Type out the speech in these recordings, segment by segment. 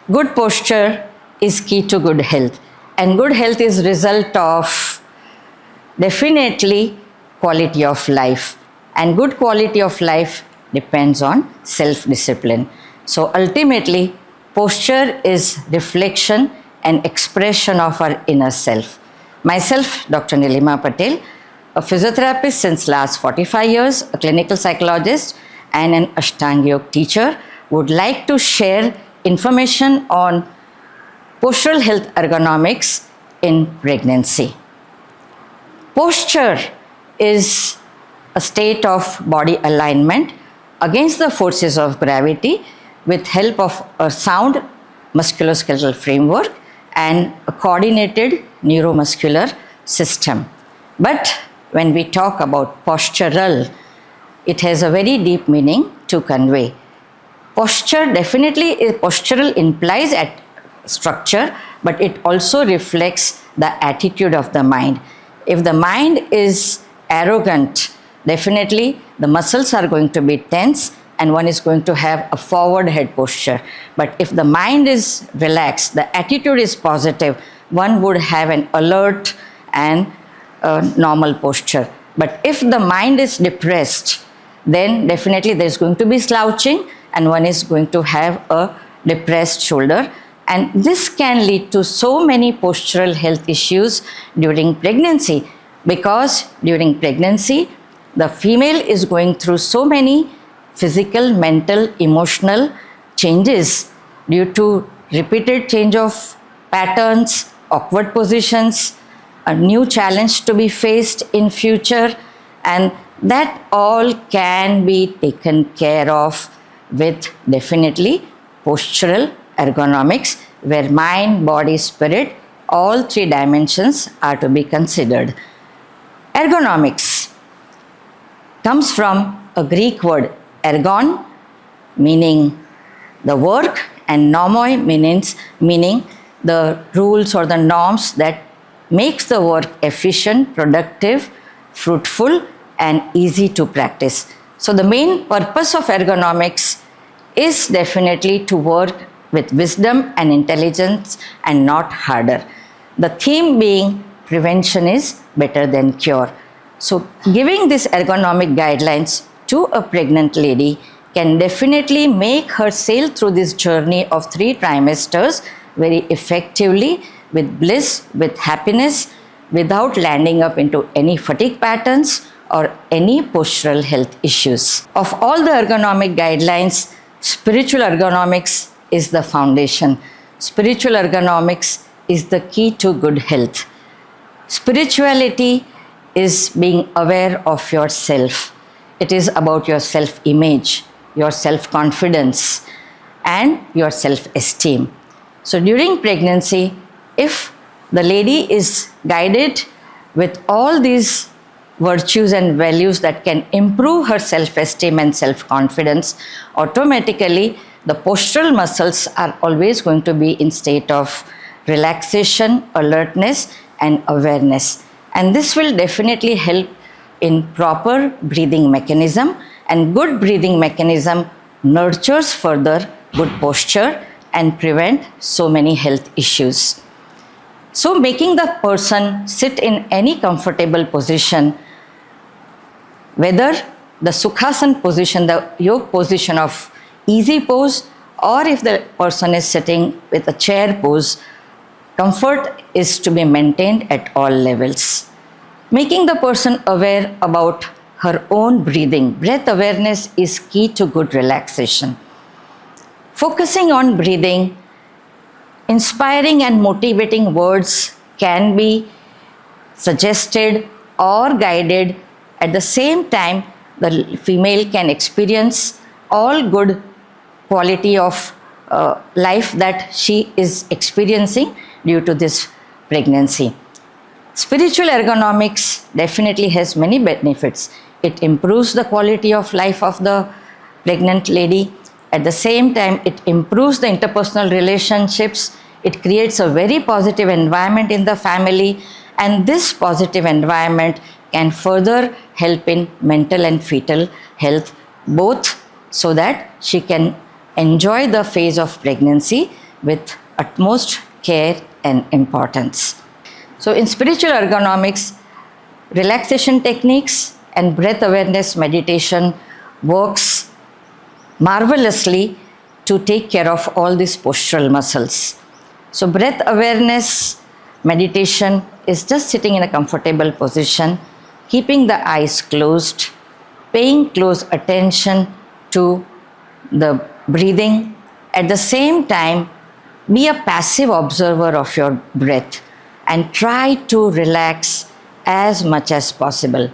Good posture is key to good health, and good health is result of definitely quality of life, and good quality of life depends on self-discipline. So ultimately, posture is reflection and expression of our inner self. Myself, Dr. Nilima Patel, a physiotherapist since last 45 years, a clinical psychologist and an Ashtanga Yoga teacher, would like to share information on postural health ergonomics in pregnancy. Posture is a state of body alignment against the forces of gravity with help of a sound musculoskeletal framework and a coordinated neuromuscular system. But when we talk about postural, it has a very deep meaning to convey. Posture postural implies structure, but it also reflects the attitude of the mind. If the mind is arrogant, definitely the muscles are going to be tense and one is going to have a forward head posture. But if the mind is relaxed, the attitude is positive, one would have an alert and normal posture. But if the mind is depressed, then definitely there's going to be slouching and one is going to have a depressed shoulder. And this can lead to so many postural health issues during pregnancy, because during pregnancy, the female is going through so many physical, mental, emotional changes due to repeated change of patterns, awkward positions, a new challenge to be faced in future, and that all can be taken care of with definitely postural ergonomics, where mind, body, spirit, all three dimensions are to be considered. Ergonomics comes from a Greek word ergon, meaning the work, and nomoi meaning the rules or the norms that makes the work efficient, productive, fruitful, and easy to practice. So the main purpose of ergonomics is definitely to work with wisdom and intelligence and not harder. The theme being prevention is better than cure. So giving these ergonomic guidelines to a pregnant lady can definitely make her sail through this journey of 3 trimesters very effectively, with bliss, with happiness, without landing up into any fatigue patterns or any postural health issues. Of all the ergonomic guidelines, spiritual ergonomics is the foundation. Spiritual ergonomics is the key to good health. Spirituality is being aware of yourself. It is about your self-image, your self-confidence, and your self-esteem. So during pregnancy, if the lady is guided with all these virtues and values that can improve her self-esteem and self-confidence, automatically the postural muscles are always going to be in state of relaxation, alertness, and awareness. And this will definitely help in proper breathing mechanism, and good breathing mechanism nurtures further good posture and prevent so many health issues. So making the person sit in any comfortable position, whether the Sukhasana position, the yoga position of easy pose, or if the person is sitting with a chair pose, comfort is to be maintained at all levels. Making the person aware about her own breathing. Breath awareness is key to good relaxation. Focusing on breathing, inspiring and motivating words can be suggested or guided. At the same time, the female can experience all good quality of life that she is experiencing due to this pregnancy. Spiritual ergonomics definitely has many benefits. It improves the quality of life of the pregnant lady. At the same time, it improves the interpersonal relationships. It creates a very positive environment in the family, and this positive environment can further help in mental and fetal health, both so that she can enjoy the phase of pregnancy with utmost care and importance. So in spiritual ergonomics, relaxation techniques and breath awareness meditation works marvelously to take care of all these postural muscles. So breath awareness meditation is just sitting in a comfortable position, keeping the eyes closed, paying close attention to the breathing. At the same time, be a passive observer of your breath and try to relax as much as possible.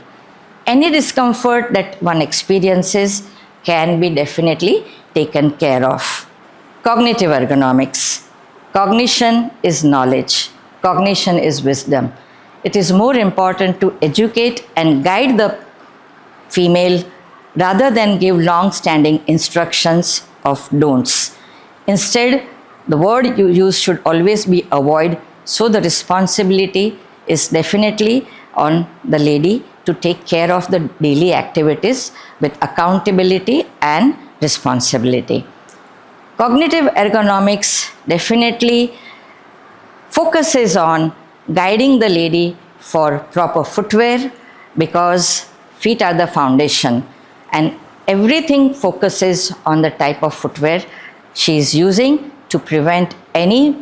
Any discomfort that one experiences can be definitely taken care of. Cognitive ergonomics. Cognition is knowledge. Cognition is wisdom. It is more important to educate and guide the female rather than give long-standing instructions of don'ts. Instead, the word you use should always be avoid, so the responsibility is definitely on the lady to take care of the daily activities with accountability and responsibility. Cognitive ergonomics definitely focuses on guiding the lady for proper footwear, because feet are the foundation, and everything focuses on the type of footwear she is using to prevent any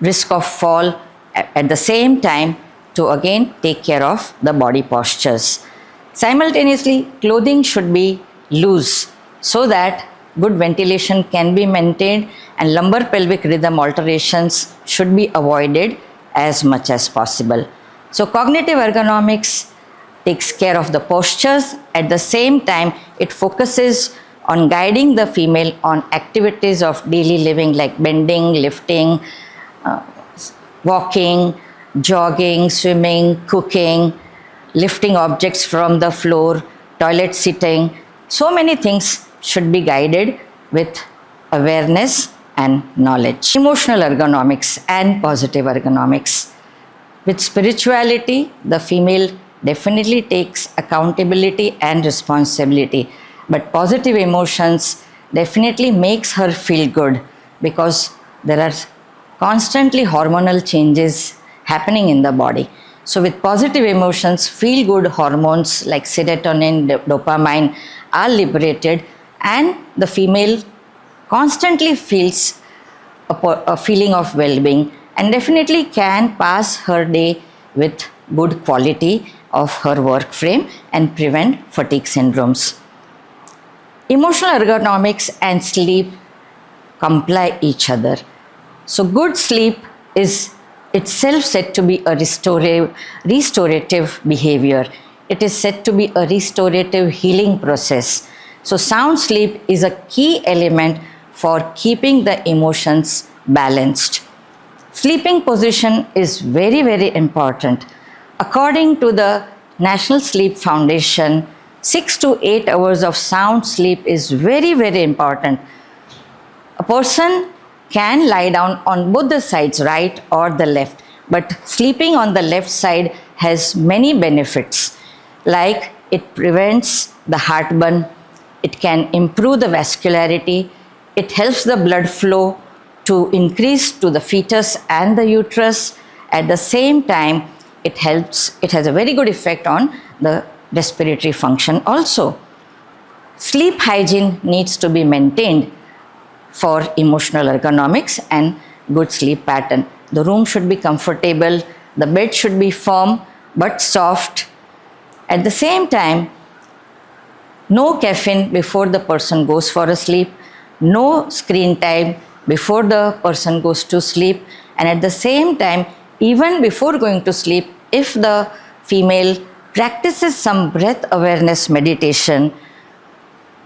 risk of fall, at the same time to again take care of the body postures. Simultaneously, clothing should be loose so that good ventilation can be maintained, and lumbar pelvic rhythm alterations should be avoided as much as possible. So cognitive ergonomics takes care of the postures. At the same time, it focuses on guiding the female on activities of daily living like bending, lifting, walking, jogging, swimming, cooking, lifting objects from the floor, toilet sitting. So many things should be guided with awareness and knowledge. Emotional ergonomics and positive ergonomics. With spirituality, the female definitely takes accountability and responsibility, but positive emotions definitely makes her feel good, because there are constantly hormonal changes happening in the body. So with positive emotions, feel good hormones like serotonin, dopamine are liberated, and the female constantly feels a feeling of well-being and definitely can pass her day with good quality of her work frame and prevent fatigue syndromes. Emotional ergonomics and sleep comply each other. So good sleep is itself said to be a restorative behavior. It is said to be a restorative healing process. So sound sleep is a key element for keeping the emotions balanced. Sleeping position is very, very important. According to the National Sleep Foundation, 6 to 8 hours of sound sleep is very, very important. A person can lie down on both the sides, right or the left, but sleeping on the left side has many benefits, like it prevents the heartburn, it can improve the vascularity, it helps the blood flow to increase to the fetus and the uterus. At the same time, it has a very good effect on the respiratory function also. Sleep hygiene needs to be maintained for emotional ergonomics and good sleep pattern. The room should be comfortable, the bed should be firm but soft. At the same time, no caffeine before the person goes for a sleep, no screen time before the person goes to sleep, and at the same time, even before going to sleep, if the female practices some breath awareness meditation,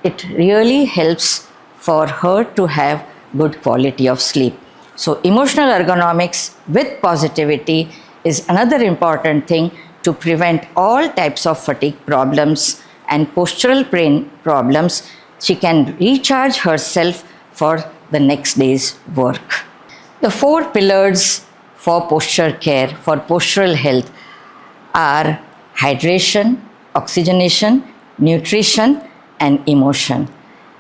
it really helps for her to have good quality of sleep. So emotional ergonomics with positivity is another important thing to prevent all types of fatigue problems and postural pain problems. She can recharge herself for the next day's work. The 4 pillars for posture care, for postural health, are hydration, oxygenation, nutrition, and emotion.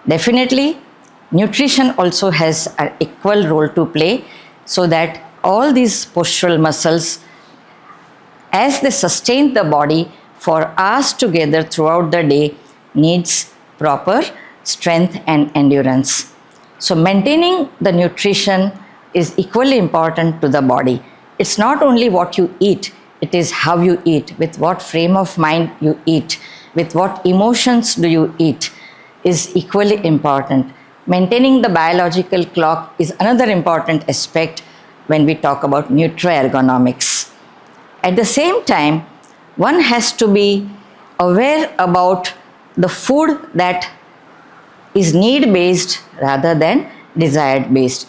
Definitely, Nutrition also has an equal role to play, so that all these postural muscles, as they sustain the body for hours together throughout the day, needs proper strength and endurance. So maintaining the nutrition is equally important to the body. It's not only what you eat, it is how you eat, with what frame of mind you eat, with what emotions do you eat, is equally important. Maintaining the biological clock is another important aspect when we talk about neuroergonomics. At the same time, one has to be aware about the food that is need based rather than desired based.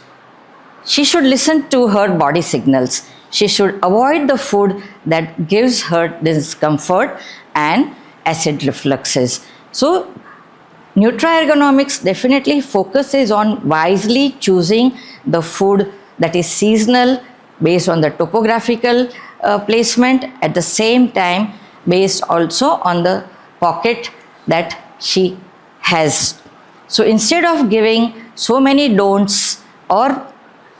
She should listen to her body signals. She should avoid the food that gives her discomfort and acid refluxes. So neuroergonomics definitely focuses on wisely choosing the food that is seasonal based on the topographical placement, at the same time based also on the pocket that she has. So instead of giving so many don'ts or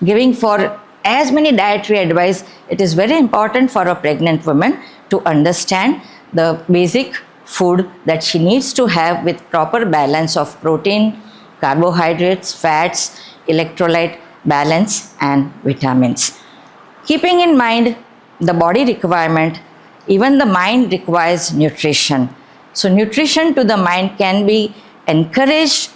giving for as many dietary advice, it is very important for a pregnant woman to understand the basic food that she needs to have with proper balance of protein, carbohydrates, fats, electrolyte balance and vitamins. Keeping in mind the body requirement, even the mind requires nutrition. So nutrition to the mind can be encouraged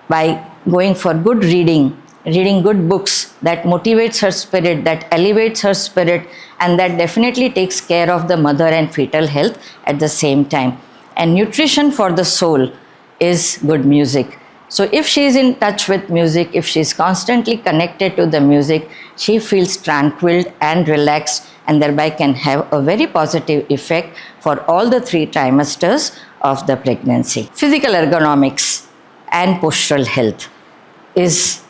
by going for good reading good books that motivates her spirit, that elevates her spirit, and that definitely takes care of the mother and fetal health at the same time. And nutrition for the soul is good music. So if she is in touch with music, if she is constantly connected to the music, she feels tranquil and relaxed, and thereby can have a very positive effect for all the 3 trimesters of the pregnancy. Physical ergonomics and postural health is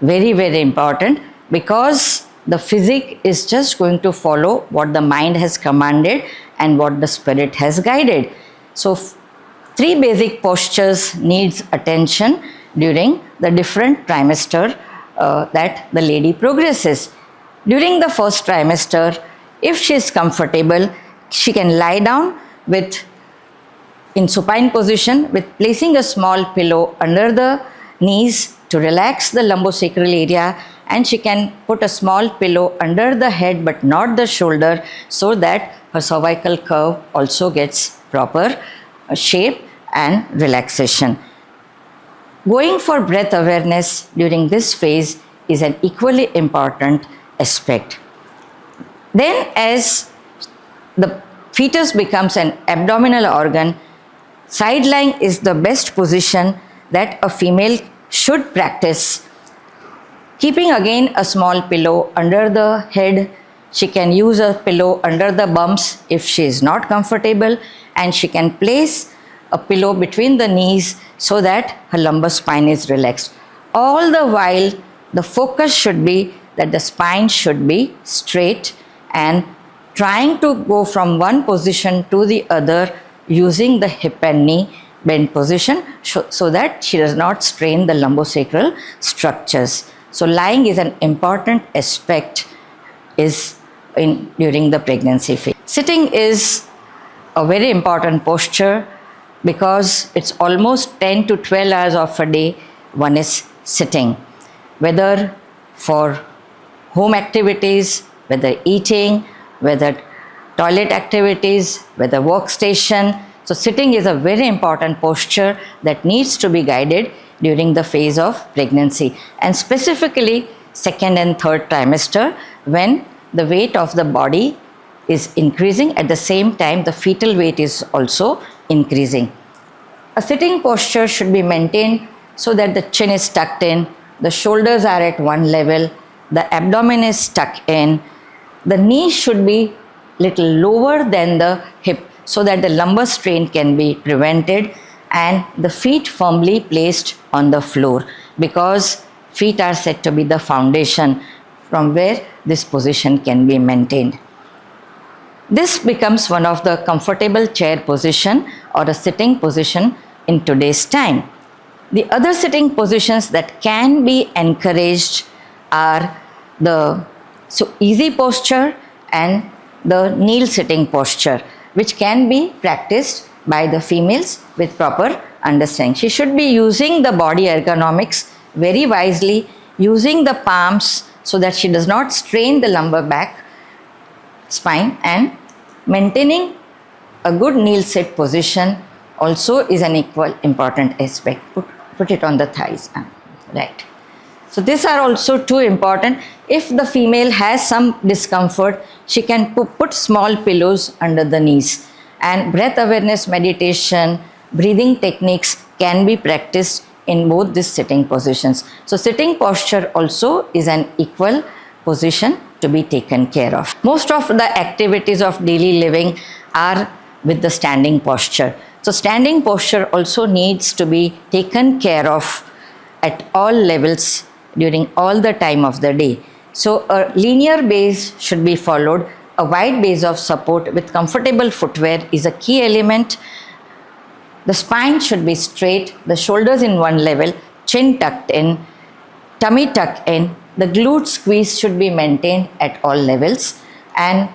very, very important, because the physic is just going to follow what the mind has commanded and what the spirit has guided. So 3 basic postures needs attention during the different trimester that the lady progresses. During the first trimester, if she is comfortable, she can lie down in supine position with placing a small pillow under the knees to relax the lumbosacral area, and she can put a small pillow under the head but not the shoulder, so that her cervical curve also gets proper shape and relaxation. Going for breath awareness during this phase is an equally important aspect. Then, as the fetus becomes an abdominal organ, side lying is the best position that a female should practice. Keeping again a small pillow under the head, she can use a pillow under the bumps if she is not comfortable, and she can place a pillow between the knees so that her lumbar spine is relaxed. All the while, the focus should be that the spine should be straight, and trying to go from one position to the other using the hip and knee bend position, so that she does not strain the lumbosacral structures. So lying is an important aspect during the pregnancy phase. Sitting is a very important posture, because it's almost 10 to 12 hours of a day one is sitting, whether for home activities, whether eating, whether toilet activities, whether workstation. So sitting is a very important posture that needs to be guided during the phase of pregnancy, and specifically 2nd and 3rd trimester, when the weight of the body is increasing, at the same time the fetal weight is also increasing. A sitting posture should be maintained so that the chin is tucked in, the shoulders are at one level, the abdomen is tucked in, the knee should be little lower than the hip, so that the lumbar strain can be prevented, and the feet firmly placed on the floor, because feet are said to be the foundation from where this position can be maintained. This becomes one of the comfortable chair position or a sitting position in today's time. The other sitting positions that can be encouraged are the easy posture and the kneel sitting posture, which can be practiced by the females with proper understanding. She should be using the body ergonomics very wisely, using the palms so that she does not strain the lumbar back spine, and maintaining a good kneel sit position also is an equal important aspect. Put it on the thighs, right. So these are also too important. If the female has some discomfort, she can put small pillows under the knees, and breath awareness meditation, breathing techniques can be practiced in both these sitting positions. So sitting posture also is an equal position to be taken care of. Most of the activities of daily living are with the standing posture. So standing posture also needs to be taken care of at all levels during all the time of the day. So a linear base should be followed. A wide base of support with comfortable footwear is a key element. The spine should be straight, the shoulders in one level, chin tucked in, tummy tucked in. The glute squeeze should be maintained at all levels. And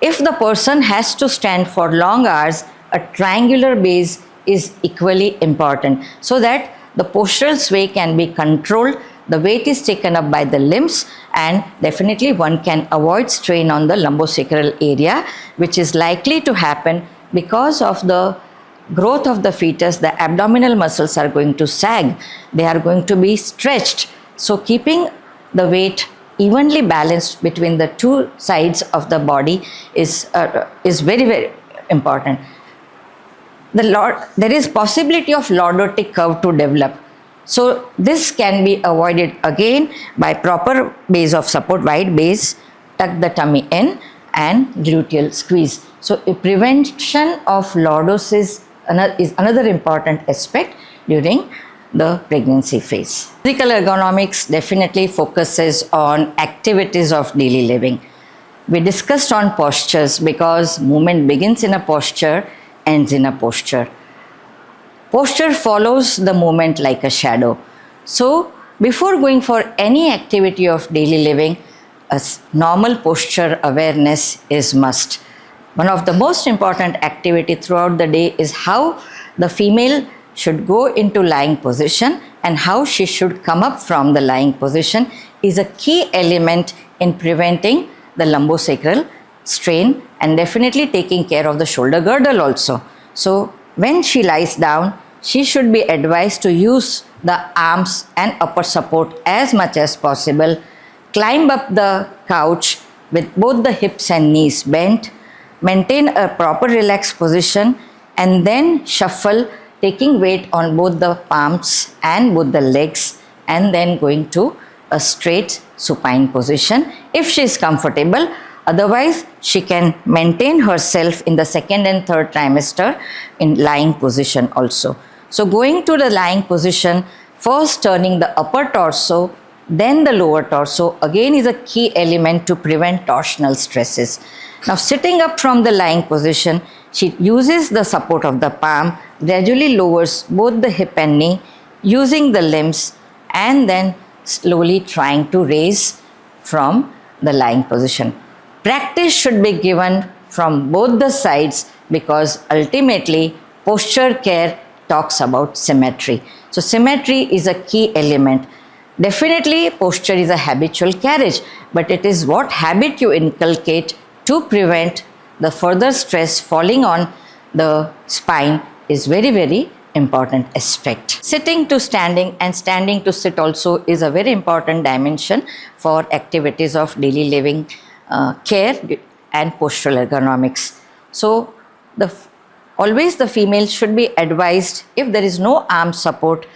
if the person has to stand for long hours, a triangular base is equally important so that the postural sway can be controlled, the weight is taken up by the limbs, and definitely one can avoid strain on the lumbosacral area, which is likely to happen because of the growth of the fetus. The abdominal muscles are going to sag, they are going to be stretched. So keeping the weight evenly balanced between the two sides of the body is very, very important. There is possibility of lordotic curve to develop. So this can be avoided again by proper base of support, wide base, tuck the tummy in, and gluteal squeeze. So a prevention of lordosis is another important aspect during the pregnancy phase. Physical ergonomics definitely focuses on activities of daily living. We discussed on postures because movement begins in a posture, ends in a posture. Posture follows the movement like a shadow. So before going for any activity of daily living, a normal posture awareness is must. One of the most important activity throughout the day is how the female should go into lying position and how she should come up from the lying position is a key element in preventing the lumbosacral strain and definitely taking care of the shoulder girdle also. So when she lies down, she should be advised to use the arms and upper support as much as possible. Climb up the couch with both the hips and knees bent. Maintain a proper relaxed position and then shuffle, taking weight on both the palms and both the legs, and then going to a straight supine position if she is comfortable. Otherwise, she can maintain herself in the second and third trimester in lying position also. So going to the lying position, first turning the upper torso, then the lower torso, again is a key element to prevent torsional stresses. Now sitting up from the lying position, she uses the support of the palm, gradually lowers both the hip and knee, using the limbs, and then slowly trying to raise from the lying position. Practice should be given from both the sides because ultimately posture care talks about symmetry. So symmetry is a key element. Definitely posture is a habitual carriage, but it is what habit you inculcate to prevent the further stress falling on the spine is very, very important aspect. Sitting to standing and standing to sit also is a very important dimension for activities of daily living care and postural ergonomics. So always the female should be advised, if there is no arm support,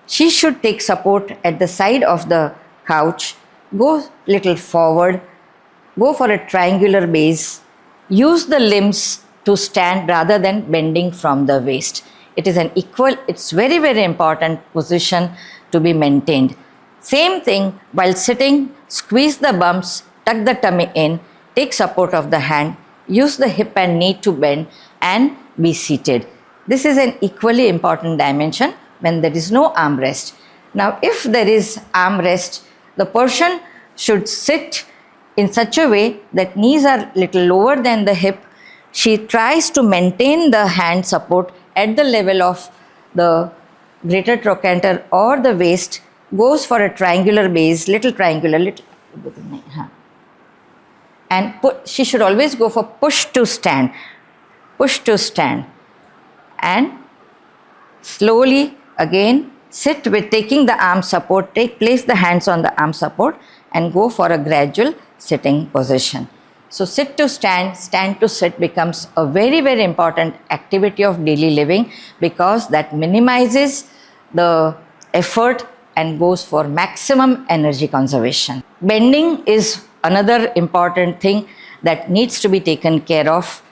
she should take support at the side of the couch, go little forward, go for a triangular base, use the limbs to stand rather than bending from the waist. It is it's very, very important position to be maintained. Same thing while sitting, squeeze the bumps, tuck the tummy in, take support of the hand, use the hip and knee to bend and be seated. This is an equally important dimension when there is no armrest. Now, if there is armrest, the person should sit in such a way that knees are little lower than the hip. She tries to maintain the hand support at the level of the greater trochanter or the waist, goes for a triangular base, little triangular, and she should always go for push to stand, and slowly again sit with taking the arm support, place the hands on the arm support and go for a gradual sitting position. So sit to stand to sit becomes a very, very important activity of daily living, because that minimizes the effort and goes for maximum energy conservation. Bending is another important thing that needs to be taken care of.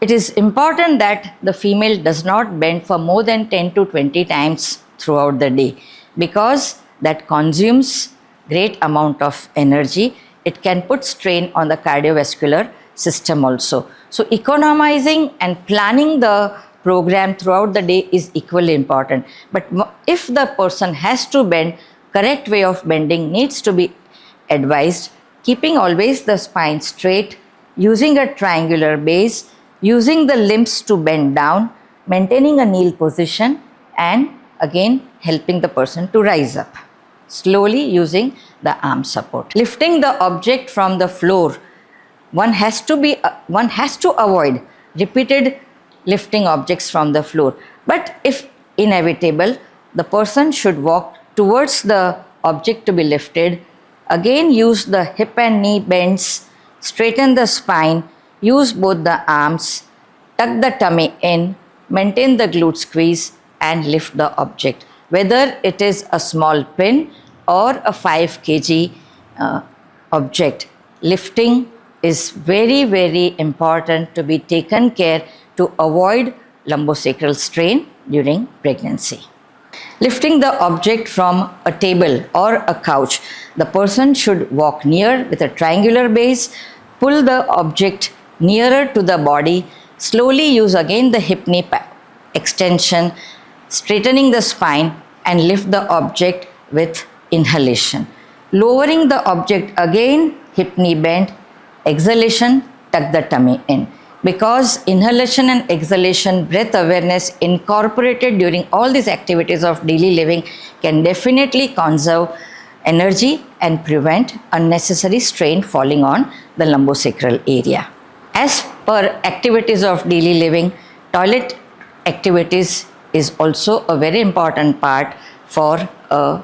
It is important that the female does not bend for more than 10 to 20 times throughout the day, because that consumes great amount of energy. It can put strain on the cardiovascular system also. So economizing and planning the program throughout the day is equally important. But if the person has to bend, correct way of bending needs to be advised, keeping always the spine straight, using a triangular base, using the limbs to bend down, maintaining a kneel position, and again helping the person to rise up, slowly using the arm support. Lifting the object from the floor, one has to avoid repeated lifting objects from the floor. But if inevitable, the person should walk towards the object to be lifted. Again, use the hip and knee bends, straighten the spine, use both the arms, tuck the tummy in, maintain the glute squeeze and lift the object. Whether it is a small pin or a 5 kg object, lifting is very, very important to be taken care to avoid lumbosacral strain during pregnancy. Lifting the object from a table or a couch, the person should walk near with a triangular base, pull the object nearer to the body, slowly use again the hip knee extension, straightening the spine and lift the object with inhalation. Lowering the object again, hip knee bend, exhalation, tuck the tummy in. Because inhalation and exhalation, breath awareness incorporated during all these activities of daily living can definitely conserve energy and prevent unnecessary strain falling on the lumbosacral area. As per activities of daily living, toilet activities is also a very important part for a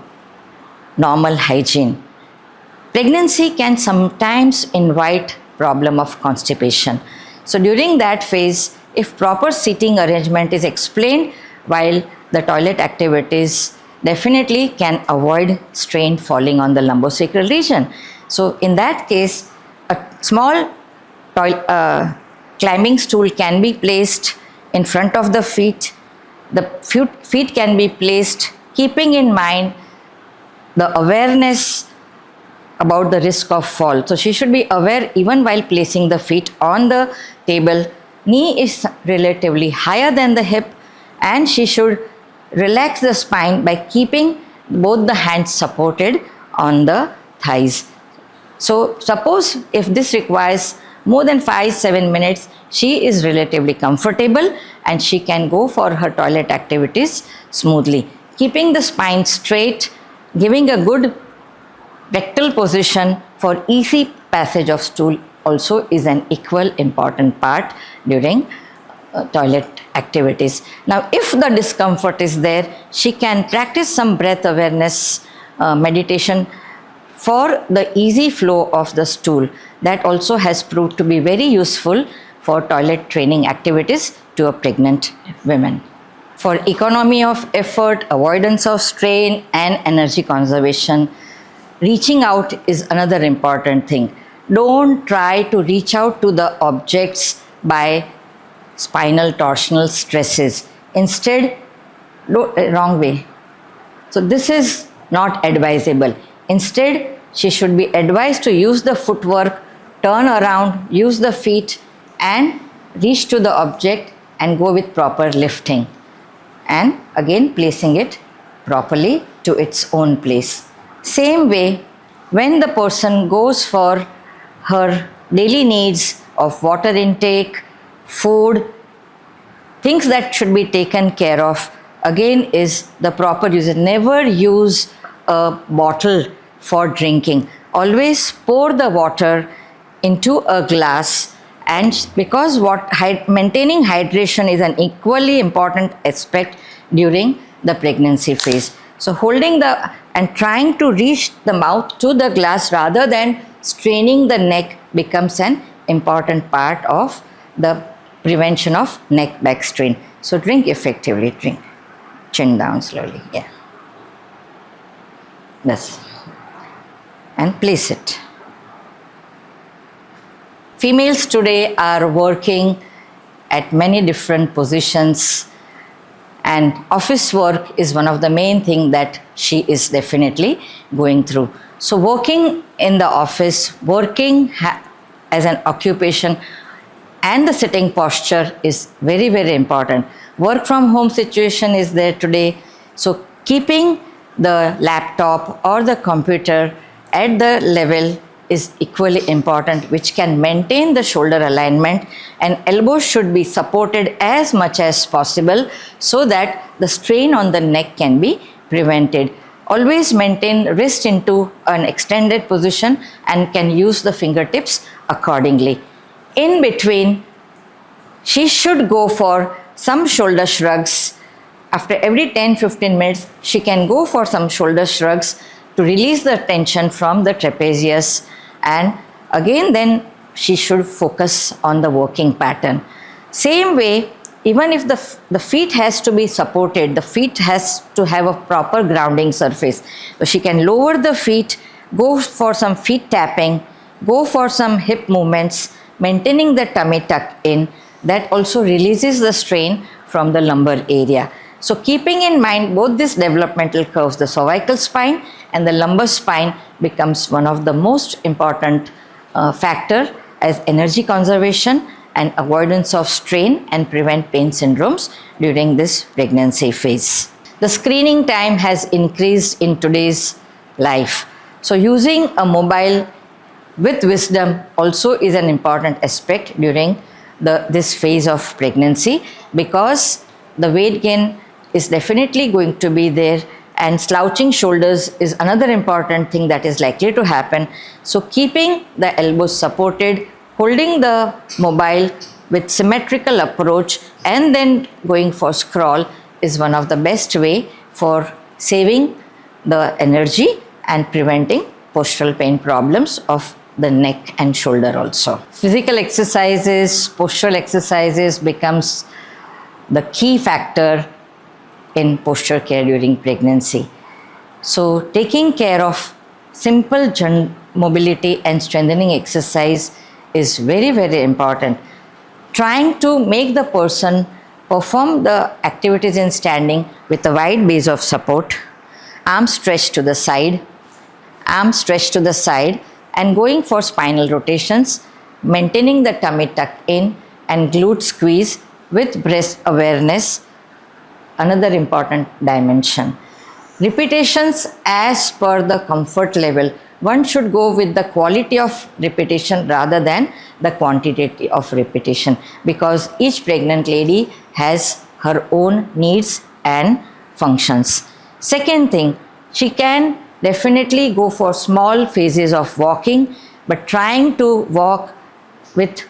normal hygiene. Pregnancy can sometimes invite problem of constipation. So during that phase, if proper seating arrangement is explained while the toilet activities, definitely can avoid strain falling on the lumbosacral region. So in that case, a small climbing stool can be placed in front of the feet. The feet can be placed keeping in mind the awareness about the risk of fall. So she should be aware even while placing the feet on the table. Knee is relatively higher than the hip and she should relax the spine by keeping both the hands supported on the thighs. So suppose if this requires more than 5-7 minutes, she is relatively comfortable and she can go for her toilet activities smoothly. Keeping the spine straight, giving a good rectal position for easy passage of stool also is an equal important part during toilet activities. Now, if the discomfort is there, she can practice some breath awareness meditation for the easy flow of the stool. That also has proved to be very useful for toilet training activities to a pregnant woman. For economy of effort, avoidance of strain and energy conservation, reaching out is another important thing. Don't try to reach out to the objects by spinal torsional stresses. Instead, wrong way. So this is not advisable. Instead, she should be advised to use the footwork, turn around, use the feet and reach to the object and go with proper lifting. and again placing it properly to its own place. Same way, when the person goes for her daily needs of water intake, food, things that should be taken care of, again is the proper usage. Never use a bottle for drinking. Always pour the water into a glass, and because maintaining hydration is an equally important aspect during the pregnancy phase. So holding and trying to reach the mouth to the glass rather than straining the neck becomes an important part of the prevention of neck back strain. So drink effectively, drink. Chin down slowly, yeah. That's, and place it. Females today are working at many different positions, and office work is one of the main things that she is definitely going through. So working in the office, working as an occupation, and the sitting posture is very, very important. Work from home situation is there today. So keeping the laptop or the computer at the level is equally important, which can maintain the shoulder alignment, and elbows should be supported as much as possible so that the strain on the neck can be prevented. Always maintain wrist into an extended position and can use the fingertips accordingly. In between, she should go for some shoulder shrugs. After every 10-15 minutes, she can go for some shoulder shrugs to release the tension from the trapezius, and again then she should focus on the working pattern. Same way, even if the feet has to be supported, the feet has to have a proper grounding surface. So she can lower the feet, go for some feet tapping, go for some hip movements, maintaining the tummy tuck in. That also releases the strain from the lumbar area. So keeping in mind both these developmental curves, the cervical spine and the lumbar spine becomes one of the most important factor as energy conservation and avoidance of strain and prevent pain syndromes during this pregnancy phase. The screening time has increased in today's life. So using a mobile with wisdom also is an important aspect during this phase of pregnancy, because the weight gain is definitely going to be there, and slouching shoulders is another important thing that is likely to happen. So keeping the elbows supported, holding the mobile with symmetrical approach, and then going for scroll is one of the best way for saving the energy and preventing postural pain problems of the neck and shoulder also. Physical exercises, postural exercises becomes the key factor in posture care during pregnancy. So taking care of simple mobility and strengthening exercise is very, very important. Trying to make the person perform the activities in standing with a wide base of support, arms stretched to the side, and going for spinal rotations, maintaining the tummy tuck in and glute squeeze with breast awareness, another important dimension. Repetitions as per the comfort level. One should go with the quality of repetition rather than the quantity of repetition, because each pregnant lady has her own needs and functions. Second thing, she can definitely go for small phases of walking, but trying to walk with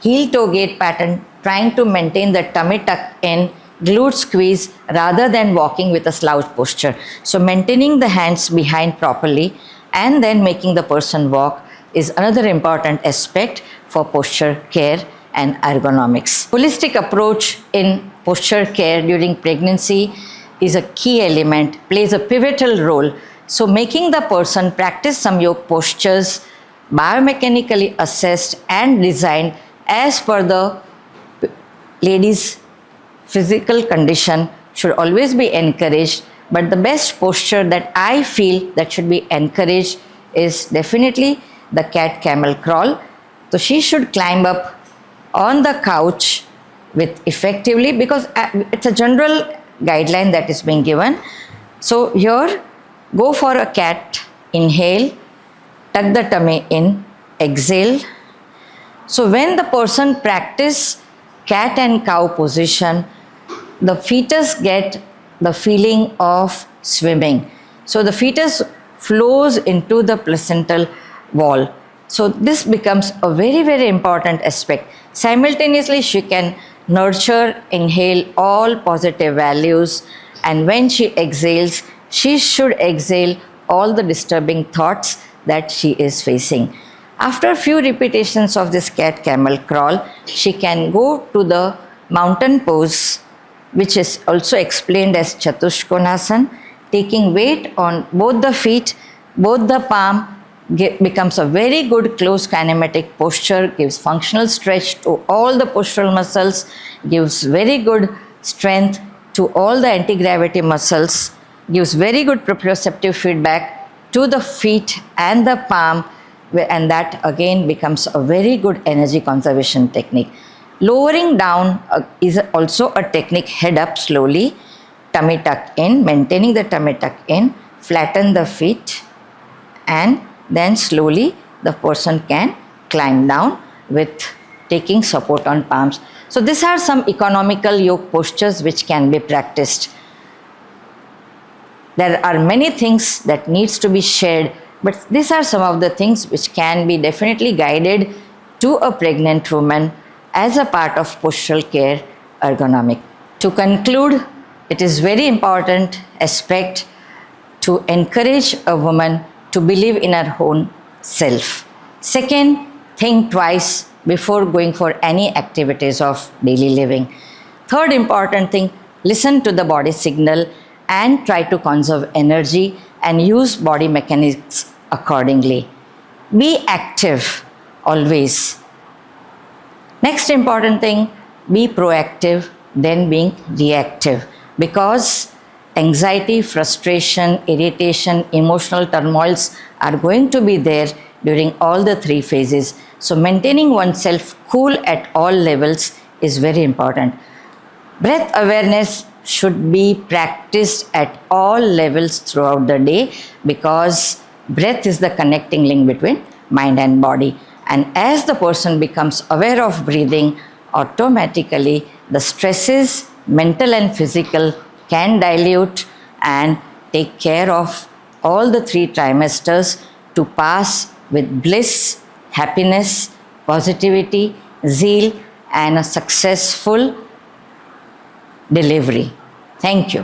heel toe gait pattern, trying to maintain the tummy tuck in, glute squeeze rather than walking with a slouch posture. So maintaining the hands behind properly and then making the person walk is another important aspect for posture care and ergonomics. Holistic approach in posture care during pregnancy is a key element, plays a pivotal role. So making the person practice some yoga postures, biomechanically assessed and designed as per the lady's physical condition should always be encouraged. But the best posture that I feel that should be encouraged is definitely the cat camel crawl. So she should climb up on the couch with effectively, because it's a general guideline that is being given. So here, go for a cat, inhale, tuck the tummy in, exhale. So when the person practice cat and cow position, the fetus get the feeling of swimming. So the fetus flows into the placental wall. So this becomes a very, very important aspect. Simultaneously, she can nurture, inhale all positive values, and when she exhales, she should exhale all the disturbing thoughts that she is facing. After a few repetitions of this cat camel crawl, she can go to the mountain pose, which is also explained as Chatushkonasan, taking weight on both the feet, both the palm, becomes a very good close kinematic posture, gives functional stretch to all the postural muscles, gives very good strength to all the anti-gravity muscles, gives very good proprioceptive feedback to the feet and the palm, and that again becomes a very good energy conservation technique. Lowering down is also a technique. Head up slowly, tummy tuck in, maintaining the tummy tuck in, flatten the feet, and then slowly the person can climb down with taking support on palms. So these are some economical yoga postures which can be practiced. There are many things that needs to be shared, but these are some of the things which can be definitely guided to a pregnant woman as a part of postural care ergonomic. To conclude, it is very important aspect to encourage a woman to believe in her own self. Second, think twice before going for any activities of daily living. Third important thing, listen to the body signal and try to conserve energy and use body mechanics accordingly. Be active always. Next important thing, be proactive than being reactive, because anxiety, frustration, irritation, emotional turmoils are going to be there during all the three phases. So maintaining oneself cool at all levels is very important. Breath awareness should be practiced at all levels throughout the day, because breath is the connecting link between mind and body. And as the person becomes aware of breathing, automatically the stresses, mental and physical, can dilute and take care of all the three trimesters to pass with bliss, happiness, positivity, zeal, and a successful delivery. Thank you.